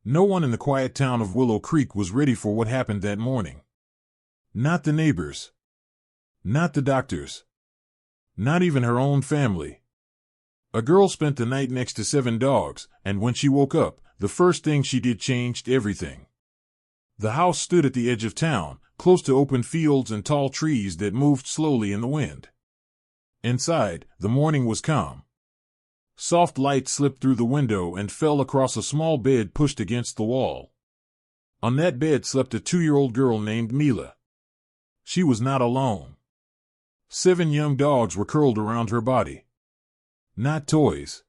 No one in the quiet town of Willow Creek was ready for what happened that morning. Not the neighbors. Not the doctors. Not even her own family. A girl spent the night next to 7 dogs, and when she woke up, the first thing she did changed everything. The house stood at the edge of town, close to open fields and tall trees that moved slowly in the wind. Inside, the morning was calm. Soft light slipped through the window and fell across a small bed pushed against the wall. On that bed slept a 2-year-old girl named Mila. She was not alone. 7 young dogs were curled around her body. Not toys.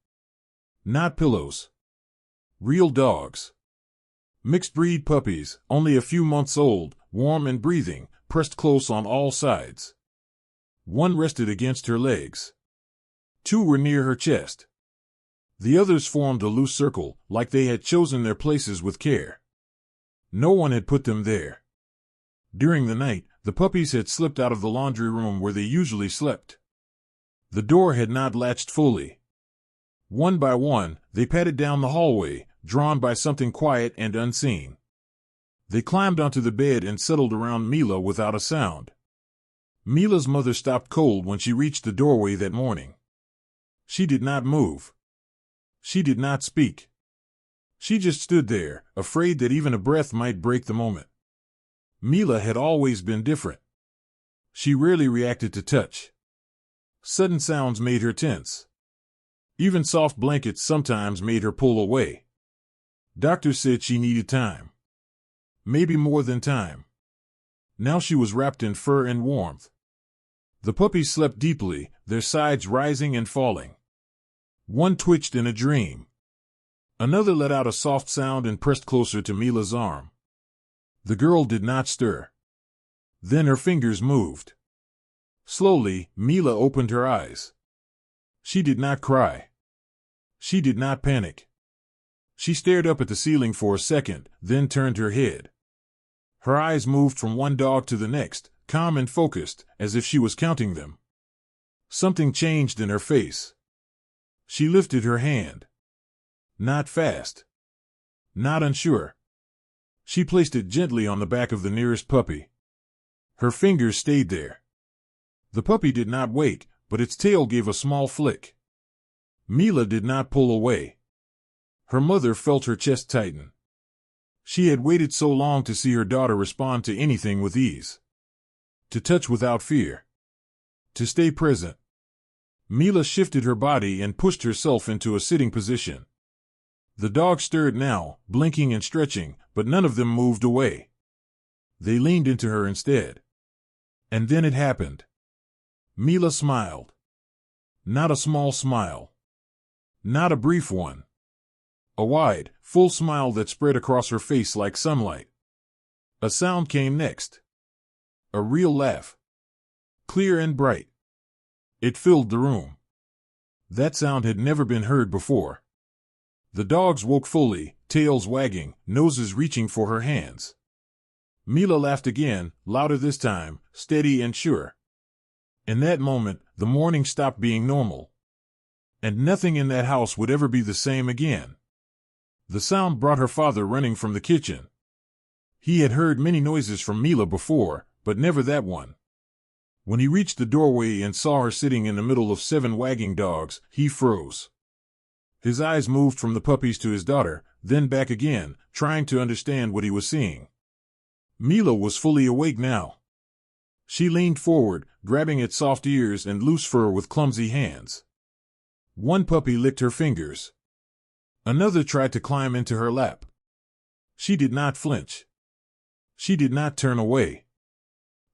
Not pillows. Real dogs. Mixed-breed puppies, only a few months old, warm and breathing, pressed close on all sides. One rested against her legs. 2 were near her chest. The others formed a loose circle, like they had chosen their places with care. No one had put them there. During the night, the puppies had slipped out of the laundry room where they usually slept. The door had not latched fully. One by one, they padded down the hallway, drawn by something quiet and unseen. They climbed onto the bed and settled around Mila without a sound. Mila's mother stopped cold when she reached the doorway that morning. She did not move. She did not speak. She just stood there, afraid that even a breath might break the moment. Mila had always been different. She rarely reacted to touch. Sudden sounds made her tense. Even soft blankets sometimes made her pull away. Doctors said she needed time. Maybe more than time. Now she was wrapped in fur and warmth. The puppies slept deeply, their sides rising and falling. One twitched in a dream. Another let out a soft sound and pressed closer to Mila's arm. The girl did not stir. Then her fingers moved. Slowly, Mila opened her eyes. She did not cry. She did not panic. She stared up at the ceiling for a second, then turned her head. Her eyes moved from one dog to the next, calm and focused, as if she was counting them. Something changed in her face. She lifted her hand. Not fast. Not unsure. She placed it gently on the back of the nearest puppy. Her fingers stayed there. The puppy did not wake, but its tail gave a small flick. Mila did not pull away. Her mother felt her chest tighten. She had waited so long to see her daughter respond to anything with ease. To touch without fear. To stay present. Mila shifted her body and pushed herself into a sitting position. The dogs stirred now, blinking and stretching, but none of them moved away. They leaned into her instead. And then it happened. Mila smiled. Not a small smile. Not a brief one. A wide, full smile that spread across her face like sunlight. A sound came next. A real laugh. Clear and bright. It filled the room. That sound had never been heard before. The dogs woke fully, tails wagging, noses reaching for her hands. Mila laughed again, louder this time, steady and sure. In that moment, the morning stopped being normal. And nothing in that house would ever be the same again. The sound brought her father running from the kitchen. He had heard many noises from Mila before, but never that one. When he reached the doorway and saw her sitting in the middle of 7 wagging dogs, he froze. His eyes moved from the puppies to his daughter, then back again, trying to understand what he was seeing. Mila was fully awake now. She leaned forward, grabbing at soft ears and loose fur with clumsy hands. One puppy licked her fingers. Another tried to climb into her lap. She did not flinch. She did not turn away.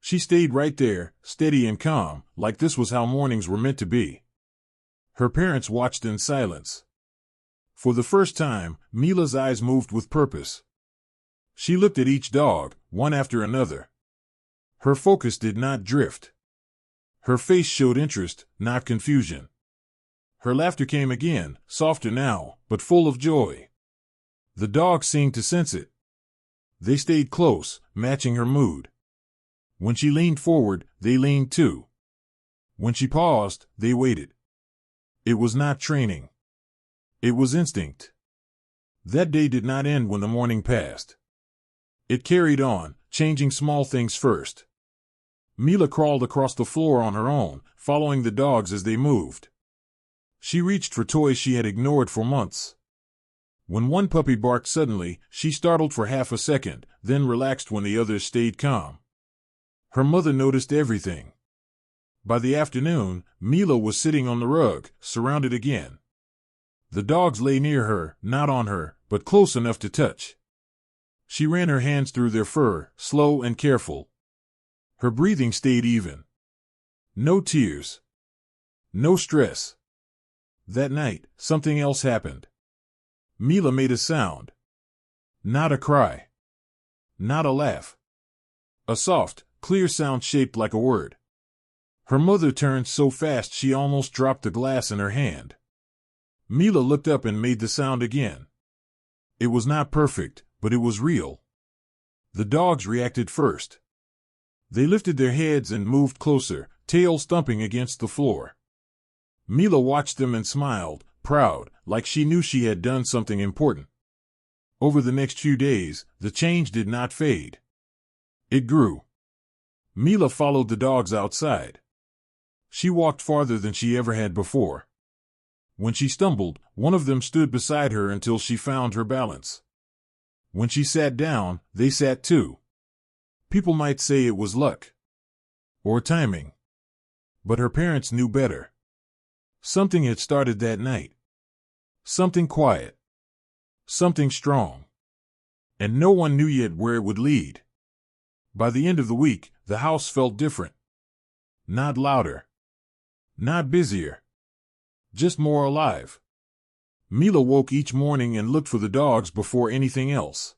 She stayed right there, steady and calm, like this was how mornings were meant to be. Her parents watched in silence. For the first time, Mila's eyes moved with purpose. She looked at each dog, one after another. Her focus did not drift. Her face showed interest, not confusion. Her laughter came again, softer now, but full of joy. The dogs seemed to sense it. They stayed close, matching her mood. When she leaned forward, they leaned too. When she paused, they waited. It was not training. It was instinct. That day did not end when the morning passed. It carried on, changing small things first. Mila crawled across the floor on her own, following the dogs as they moved. She reached for toys she had ignored for months. When one puppy barked suddenly, she startled for half a second, then relaxed when the others stayed calm. Her mother noticed everything. By the afternoon, Mila was sitting on the rug, surrounded again. The dogs lay near her, not on her, but close enough to touch. She ran her hands through their fur, slow and careful. Her breathing stayed even. No tears. No stress. That night, something else happened. Mila made a sound. Not a cry. Not a laugh. A soft, clear sound shaped like a word. Her mother turned so fast she almost dropped the glass in her hand. Mila looked up and made the sound again. It was not perfect, but it was real. The dogs reacted first. They lifted their heads and moved closer, tails thumping against the floor. Mila watched them and smiled, proud, like she knew she had done something important. Over the next few days, the change did not fade. It grew. Mila followed the dogs outside. She walked farther than she ever had before. When she stumbled, one of them stood beside her until she found her balance. When she sat down, they sat too. People might say it was luck. Or timing. But her parents knew better. Something had started that night. Something quiet. Something strong. And no one knew yet where it would lead. By the end of the week, the house felt different. Not louder. Not busier. Just more alive. Mila woke each morning and looked for the dogs before anything else.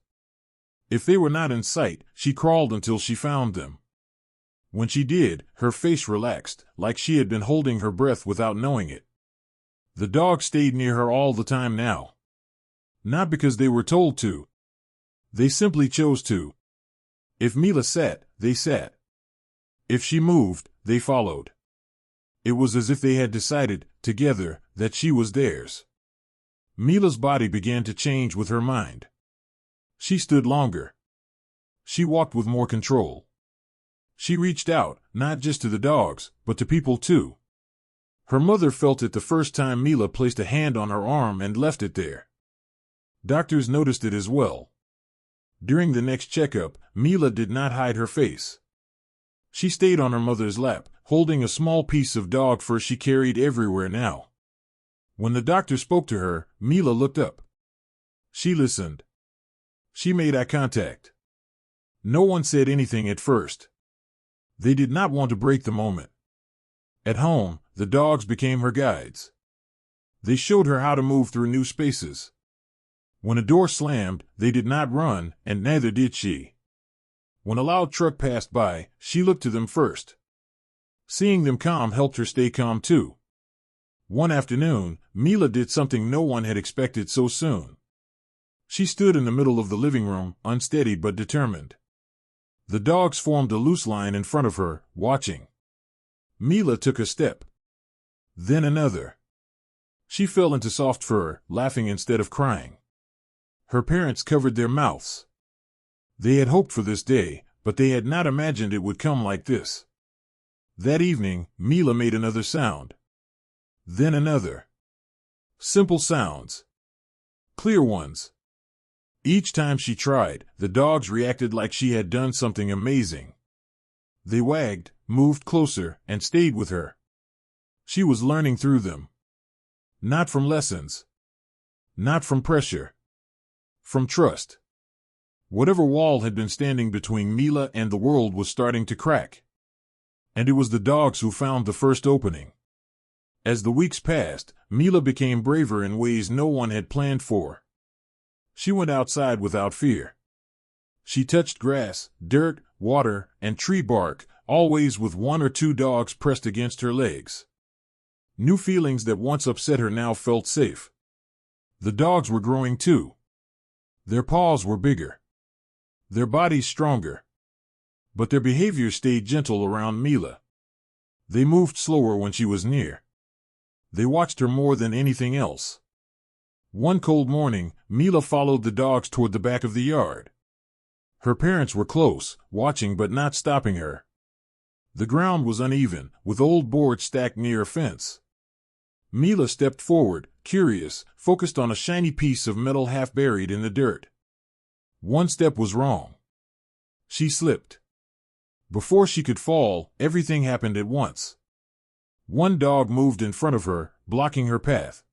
If they were not in sight, she crawled until she found them. When she did, her face relaxed, like she had been holding her breath without knowing it. The dogs stayed near her all the time now. Not because they were told to. They simply chose to. If Mila sat, they sat. If she moved, they followed. It was as if they had decided, together, that she was theirs. Mila's body began to change with her mind. She stood longer. She walked with more control. She reached out, not just to the dogs, but to people too. Her mother felt it the first time Mila placed a hand on her arm and left it there. Doctors noticed it as well. During the next checkup, Mila did not hide her face. She stayed on her mother's lap, holding a small piece of dog fur she carried everywhere now. When the doctor spoke to her, Mila looked up. She listened. She made eye contact. No one said anything at first. They did not want to break the moment. At home, the dogs became her guides. They showed her how to move through new spaces. When a door slammed, they did not run, and neither did she. When a loud truck passed by, she looked to them first. Seeing them calm helped her stay calm too. One afternoon, Mila did something no one had expected so soon. She stood in the middle of the living room, unsteady but determined. The dogs formed a loose line in front of her, watching. Mila took a step. Then another. She fell into soft fur, laughing instead of crying. Her parents covered their mouths. They had hoped for this day, but they had not imagined it would come like this. That evening, Mila made another sound. Then another. Simple sounds. Clear ones. Each time she tried, the dogs reacted like she had done something amazing. They wagged, moved closer, and stayed with her. She was learning through them. Not from lessons. Not from pressure. From trust. Whatever wall had been standing between Mila and the world was starting to crack. And it was the dogs who found the first opening. As the weeks passed, Mila became braver in ways no one had planned for. She went outside without fear. She touched grass, dirt, water, and tree bark, always with one or two dogs pressed against her legs. New feelings that once upset her now felt safe. The dogs were growing too. Their paws were bigger. Their bodies stronger. But their behavior stayed gentle around Mila. They moved slower when she was near. They watched her more than anything else. One cold morning, Mila followed the dogs toward the back of the yard. Her parents were close, watching but not stopping her. The ground was uneven, with old boards stacked near a fence. Mila stepped forward, curious, focused on a shiny piece of metal half buried in the dirt. One step was wrong. She slipped. Before she could fall, everything happened at once. One dog moved in front of her, blocking her path.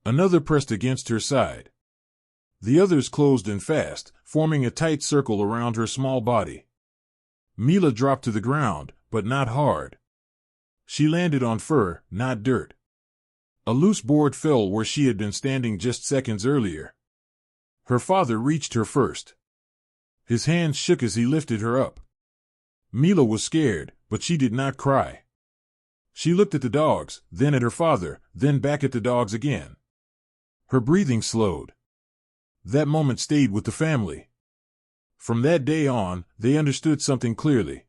Another pressed against her side. The others closed in fast, forming a tight circle around her small body. Mila dropped to the ground, but not hard. She landed on fur, not dirt. A loose board fell where she had been standing just seconds earlier. Her father reached her first. His hands shook as he lifted her up. Mila was scared, but she did not cry. She looked at the dogs, then at her father, then back at the dogs again. Her breathing slowed. That moment stayed with the family. From that day on, they understood something clearly.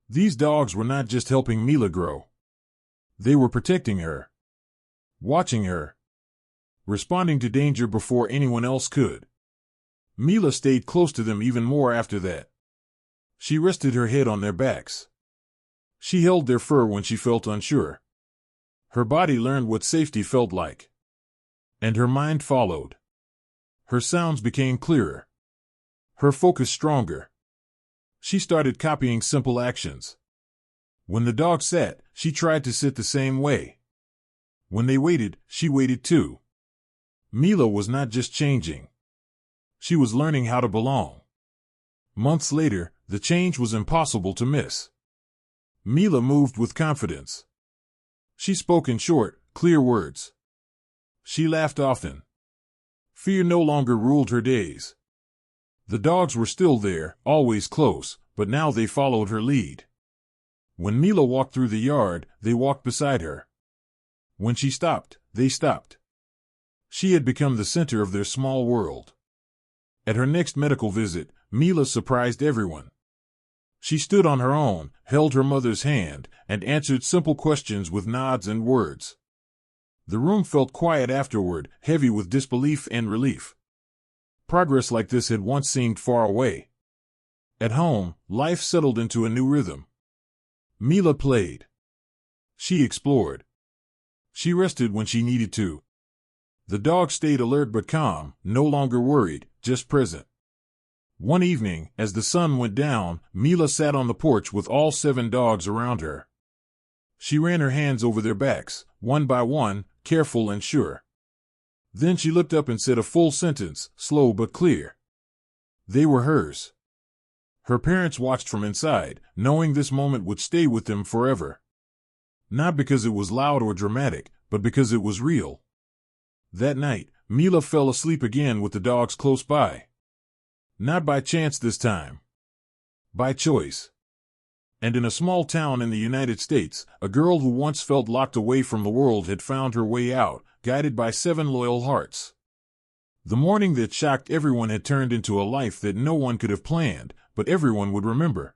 These dogs were not just helping Mila grow. They were protecting her, watching her, responding to danger before anyone else could. Mila stayed close to them even more after that. She rested her head on their backs. She held their fur when she felt unsure. Her body learned what safety felt like. And her mind followed. Her sounds became clearer. Her focus stronger. She started copying simple actions. When the dog sat, she tried to sit the same way. When they waited, she waited too. Mila was not just changing. She was learning how to belong. Months later, the change was impossible to miss. Mila moved with confidence. She spoke in short, clear words. She laughed often. Fear no longer ruled her days. The dogs were still there, always close, but now they followed her lead. When Mila walked through the yard, they walked beside her. When she stopped, they stopped. She had become the center of their small world. At her next medical visit, Mila surprised everyone. She stood on her own, held her mother's hand, and answered simple questions with nods and words. The room felt quiet afterward, heavy with disbelief and relief. Progress like this had once seemed far away. At home, life settled into a new rhythm. Mila played. She explored. She rested when she needed to. The dog stayed alert but calm, no longer worried, just present. One evening, as the sun went down, Mila sat on the porch with all 7 dogs around her. She ran her hands over their backs, one by one, careful and sure. Then she looked up and said a full sentence, slow but clear. They were hers. Her parents watched from inside, knowing this moment would stay with them forever. Not because it was loud or dramatic, but because it was real. That night, Mila fell asleep again with the dogs close by. Not by chance this time. By choice. And in a small town in the United States, a girl who once felt locked away from the world had found her way out, guided by 7 loyal hearts. The morning that shocked everyone had turned into a life that no one could have planned, but everyone would remember.